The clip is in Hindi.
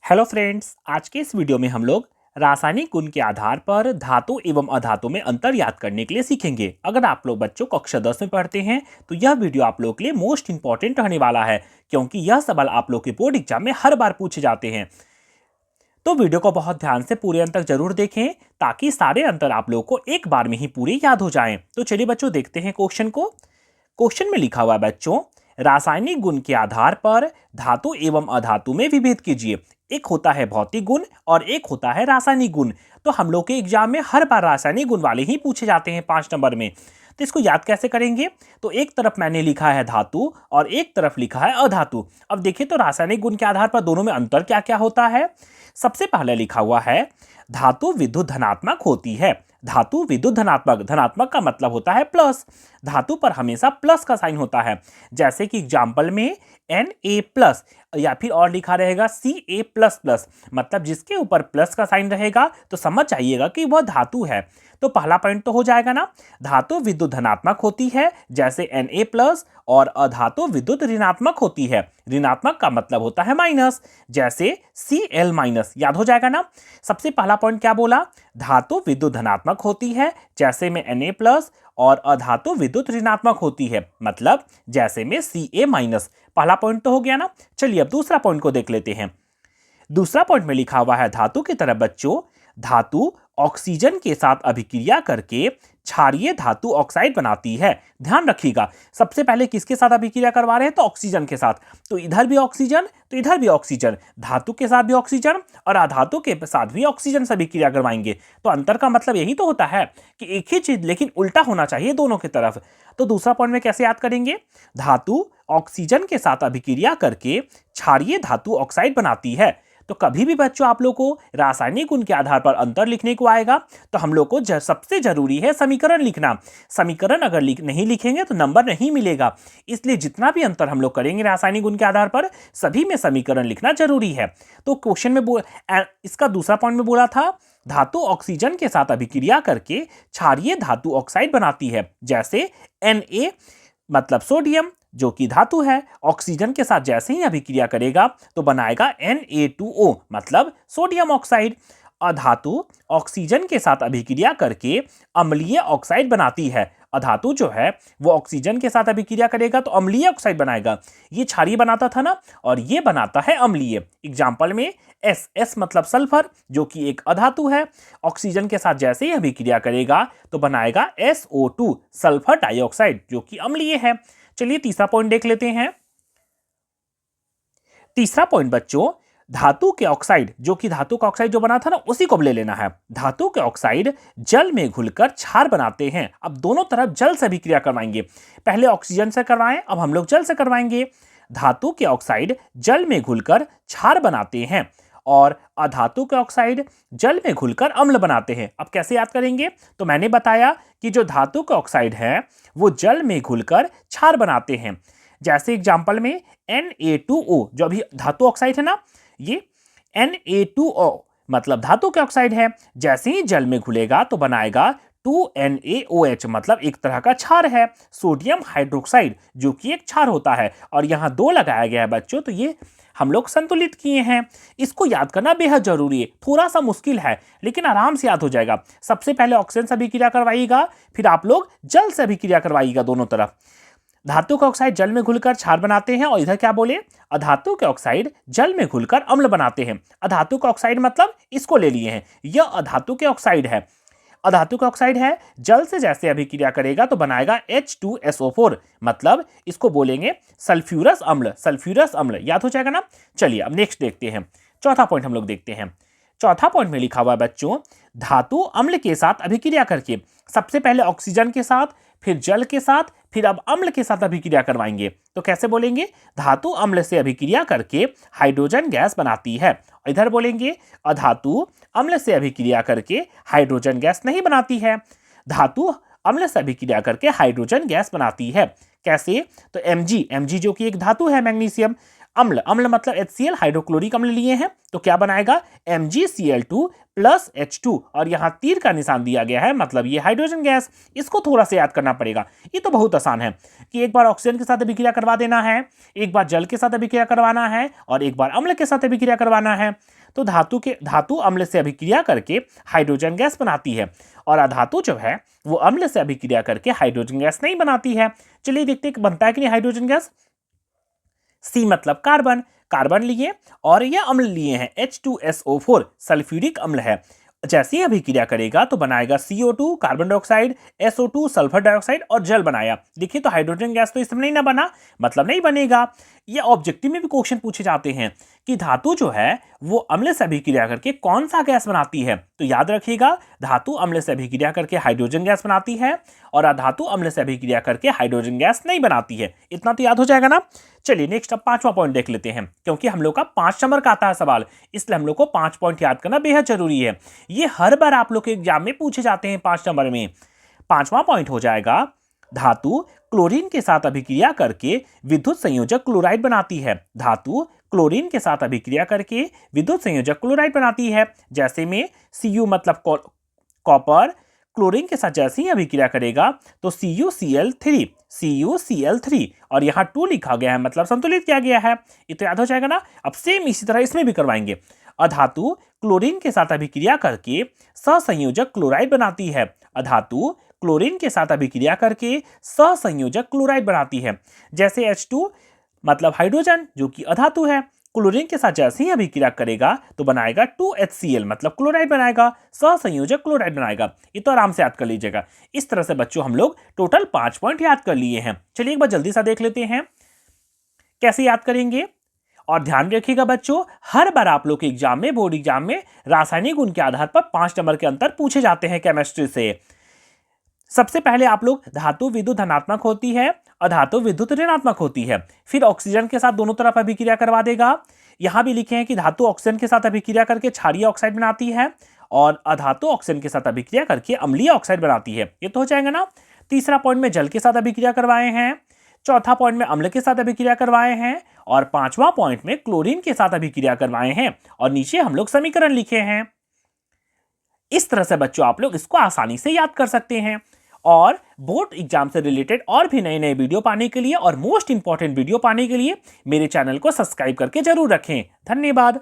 हेलो फ्रेंड्स, आज के इस वीडियो में हम लोग रासायनिक गुण के आधार पर धातु एवं अधातु में अंतर याद करने के लिए सीखेंगे। अगर आप लोग बच्चों कक्षा 10 में पढ़ते हैं तो यह वीडियो आप लोग के लिए मोस्ट इंपॉर्टेंट रहने वाला है, क्योंकि यह सवाल आप लोग के बोर्ड एग्जाम में हर बार पूछे जाते हैं। तो वीडियो को बहुत ध्यान से पूरे अंत तक जरूर देखें ताकि सारे अंतर आप लोग को एक बार में ही पूरे याद हो जाएं। तो चलिए बच्चों, देखते हैं क्वेश्चन को। क्वेश्चन में लिखा हुआ है बच्चों, रासायनिक गुण के आधार पर धातु एवं अधातु में विभेद कीजिए। एक होता है भौतिक गुण और एक होता है रासायनिक गुण। तो हम लोग के एग्जाम में हर बार रासायनिक गुण वाले ही पूछे जाते हैं 5 नंबर में। तो इसको याद कैसे करेंगे? तो एक तरफ मैंने लिखा है धातु और एक तरफ लिखा है अधातु। अब देखिए तो रासायनिक गुण के आधार पर दोनों में अंतर क्या क्या होता है। सबसे पहले लिखा हुआ है धातु विद्युत धनात्मक होती है। धातु विद्युत धनात्मक, धनात्मक का मतलब होता है प्लस। धातु पर हमेशा प्लस का साइन होता है, जैसे कि एग्जाम्पल में Na प्लस या फिर और लिखा रहेगा Ca प्लस प्लस, मतलब जिसके ऊपर प्लस का साइन रहेगा तो समझ जाइएगा कि वह धातु है। तो पहला पॉइंट तो हो जाएगा ना, धातु विद्युत धनात्मक होती है जैसे Na प्लस, और अधातु विद्युत ऋणात्मक होती है। ऋणात्मक का मतलब होता है माइनस, जैसे Cl माइनस। याद हो जाएगा ना। सबसे पहला पॉइंट क्या बोला? धातु विद्युत धनात्मक होती है जैसे में Na प्लस, और अधातु विद्युत ऋणात्मक होती है मतलब जैसे में Ca माइनस। पहला पॉइंट तो हो गया ना। चलिए अब दूसरा पॉइंट को देख लेते हैं। दूसरा पॉइंट में लिखा हुआ है धातु की तरफ बच्चों, धातु ऑक्सीजन के साथ अभिक्रिया करके क्षारीय धातु ऑक्साइड बनाती है। ध्यान रखिएगा, सबसे पहले किसके साथ अभिक्रिया करवा रहे हैं? तो ऑक्सीजन के साथ। तो इधर भी ऑक्सीजन तो इधर भी ऑक्सीजन, धातु के साथ भी ऑक्सीजन और अधातु के साथ भी ऑक्सीजन से अभिक्रिया करवाएंगे। तो अंतर का मतलब यही तो होता है कि एक ही चीज लेकिन उल्टा होना चाहिए दोनों की तरफ। तो दूसरा पॉइंट में कैसे याद करेंगे? धातु ऑक्सीजन के साथ अभिक्रिया करके क्षारीय धातु ऑक्साइड बनाती है। तो कभी भी बच्चों आप लोग को रासायनिक गुण के आधार पर अंतर लिखने को आएगा तो हम लोग को सबसे जरूरी है समीकरण लिखना। समीकरण अगर नहीं लिखेंगे तो नंबर नहीं मिलेगा। इसलिए जितना भी अंतर हम लोग करेंगे रासायनिक गुण के आधार पर सभी में समीकरण लिखना जरूरी है। तो क्वेश्चन में इसका दूसरा पॉइंट में बोला था धातु ऑक्सीजन के साथ अभिक्रिया करके क्षारीय धातु ऑक्साइड बनाती है, जैसे Na मतलब सोडियम जो कि धातु है, ऑक्सीजन के साथ जैसे ही अभिक्रिया करेगा तो बनाएगा Na2O मतलब सोडियम ऑक्साइड। अधातु ऑक्सीजन के साथ अभिक्रिया करके अम्लीय ऑक्साइड बनाती है। अधातु जो है वो ऑक्सीजन के साथ अभिक्रिया करेगा तो अम्लीय ऑक्साइड बनाएगा। ये क्षारीय बनाता था ना, और ये बनाता है अम्लीय। एग्जाम्पल में S मतलब सल्फर जो कि एक अधातु है, ऑक्सीजन के साथ जैसे ही अभिक्रिया करेगा तो बनाएगा SO2 सल्फर डाइऑक्साइड जो कि अम्लीय है। चलिए तीसरा पॉइंट देख लेते हैं। तीसरा पॉइंट बच्चों, धातु के ऑक्साइड जो कि धातु का ऑक्साइड जो बना था ना उसी को ले लेना है। धातु के ऑक्साइड जल में घुलकर क्षार बनाते हैं। अब दोनों तरफ जल से अभिक्रिया करवाएंगे। पहले ऑक्सीजन से करवाएं, अब हम लोग जल से करवाएंगे। धातु के ऑक्साइड जल में घुलकर क्षार बनाते हैं और अधातु के ऑक्साइड जल में घुलकर अम्ल बनाते हैं। अब कैसे याद करेंगे? तो मैंने बताया कि जो धातु का ऑक्साइड है वो जल में घुलकर क्षार बनाते हैं। जैसे एग्जाम्पल में Na2O जो अभी धातु ऑक्साइड है ना, ये Na2O मतलब धातु के ऑक्साइड है, जैसे ही जल में घुलेगा तो बनाएगा 2NaOH मतलब एक तरह का क्षार है। सोडियम हाइड्रोक्साइड जो कि एक क्षार होता है, और यहाँ 2 लगाया गया है बच्चों, तो ये हम लोग संतुलित किए हैं। इसको याद करना बेहद जरूरी है। थोड़ा सा मुश्किल है लेकिन आराम से याद हो जाएगा। सबसे पहले ऑक्सीजन से अभिक्रिया करवाइएगा, फिर आप लोग जल से अभिक्रिया करवाइएगा दोनों तरफ। धातु का ऑक्साइड जल में घुलकर क्षार बनाते हैं, और इधर क्या बोले? अधातु के ऑक्साइड जल में घुलकर अम्ल बनाते हैं। अधातु का ऑक्साइड मतलब इसको ले लिए हैं, यह अधातु के ऑक्साइड है। अधातु का ऑक्साइड है, जल से जैसे अभिक्रिया करेगा तो बनाएगा H2SO4 मतलब इसको बोलेंगे सल्फ्यूरस अम्ल। सल्फ्यूरस अम्ल याद हो जाएगा ना। चलिए अब नेक्स्ट देखते हैं। चौथा पॉइंट हम लोग देखते हैं। चौथा पॉइंट में लिखा हुआ है बच्चों, धातु अम्ल के साथ अभिक्रिया करके, सबसे पहले ऑक्सीजन के साथ, फिर जल के साथ, फिर अब अम्ल के साथ अभिक्रिया करवाएंगे। तो कैसे बोलेंगे? धातु अम्ल से अभिक्रिया करके हाइड्रोजन गैस बनाती है। इधर बोलेंगे अधातु अम्ल से अभिक्रिया करके हाइड्रोजन गैस नहीं बनाती है, धातु अम्ल से अभिक्रिया करके हाइड्रोजन गैस बनाती है। कैसे? तो Mg जो कि एक धातु है मैग्नीशियम, अम्ल, अम्ल मतलब HCl हाइड्रोक्लोरिक अम्ल लिए हैं, तो क्या बनाएगा MgCl2 प्लस H2 और यहां तीर का निशान दिया गया है, मतलब ये हाइड्रोजन गैस। इसको थोड़ा सा याद करना पड़ेगा, ये तो बहुत आसान है कि एक बार ऑक्सीजन के साथ अभिक्रिया करवा देना है, एक बार जल के साथ अभिक्रिया करवाना है और एक बार अम्ल के साथ अभिक्रिया करवाना है। तो धातु अम्ल से अभिक्रिया करके हाइड्रोजन गैस बनाती है और अधातु जो है वो अम्ल से अभिक्रिया करके हाइड्रोजन गैस नहीं बनाती है। चलिए देखते हैं बनता है कि नहीं हाइड्रोजन गैस। सी मतलब कार्बन, कार्बन लिए और यह अम्ल लिए हैं H2SO4 सल्फ्यूरिक अम्ल है। जैसे ही अभिक्रिया करेगा तो बनाएगा CO2 carbon dioxide, SO2 sulphur dioxide और जल बनाया। देखिए तो हाइड्रोजन गैस तो इसमें नहीं ना बना, मतलब नहीं बनेगा। ये ऑब्जेक्टिव में भी क्वेश्चन पूछे जाते हैं कि धातु जो है वो अम्ल से अभिक्रिया करके कौन सा गैस बनाती है। तो याद रखिएगा धातु अम्ल से अभिक्रिया करके हाइड्रोजन गैस बनाती है और अधातु अम्ल से अभिक्रिया करके हाइड्रोजन गैस नहीं बनाती है। इतना तो याद हो जाएगा ना। चलिए नेक्स्ट अब 5वां पॉइंट देख लेते हैं, क्योंकि हम लोग का 5 नंबर का आता है सवाल, इसलिए हम लोग को 5 पॉइंट याद करना बेहद जरूरी है। ये हर बार आप लोग के एग्जाम में पूछे जाते हैं 5 नंबर में। 5वां पॉइंट हो जाएगा धातु क्लोरीन के साथ अभिक्रिया करके विद्युत संयोजक क्लोराइड बनाती है। धातु क्लोरीन के साथ अभिक्रिया करके विद्युत संयोजक क्लोराइड बनाती है। जैसे में Cu मतलब कॉपर क्लोरीन के साथ जैसे ही अभिक्रिया करेगा तो CuCl3 और यहाँ 2 लिखा गया है, मतलब संतुलित किया गया है। ये तो याद हो जाएगा ना। अब सेम इसी तरह इसमें भी करवाएंगे। अधातु क्लोरीन के साथ अभिक्रिया करके सहसंयोजक क्लोराइड बनाती है। अधातु क्लोरीन के साथ अभिक्रिया करके सहसंयोजक क्लोराइड बनाती है। जैसे H2 मतलब हाइड्रोजन जो कि अधातु है, क्लोरीन के साथ जैसे ही अभिक्रिया करेगा तो बनाएगा 2HCl मतलब क्लोराइड बनाएगा, सहसंयोजक क्लोराइड बनाएगा। ये तो आराम से याद कर लीजिएगा। इस तरह से बच्चों हम लोग टोटल 5 पॉइंट याद कर लिए हैं। चलिए एक बार जल्दी सा देख लेते हैं कैसे याद करेंगे। और ध्यान रखिएगा बच्चों, हर बार आप लोग के एग्जाम में, बोर्ड एग्जाम में रासायनिक गुण के आधार पर 5 नंबर के अंतर पूछे जाते हैं केमिस्ट्री से। सबसे पहले आप लोग धातु विद्युत धनात्मक होती है, अधातु विद्युत ऋणात्मक होती है। फिर ऑक्सीजन के साथ दोनों तरफ अभिक्रिया करवा देगा। यहां भी लिखे हैं कि धातु ऑक्सीजन के साथ अभिक्रिया करके क्षारीय ऑक्साइड बनाती है और अधातु ऑक्सीजन के साथ अभिक्रिया करके अम्लीय ऑक्साइड बनाती है। ये तो हो जाएगा ना। तीसरा पॉइंट में जल के साथ अभिक्रिया करवाए हैं, चौथा पॉइंट में अम्ल के साथ अभिक्रिया करवाए हैं और 5वां पॉइंट में क्लोरीन के साथ अभिक्रिया करवाए हैं और नीचे हम लोग समीकरण लिखे हैं। इस तरह से बच्चों आप लोग इसको आसानी से याद कर सकते हैं। और बोर्ड एग्जाम से रिलेटेड और भी नए नए वीडियो पाने के लिए और मोस्ट इंपॉर्टेंट वीडियो पाने के लिए मेरे चैनल को सब्सक्राइब करके जरूर रखें। धन्यवाद।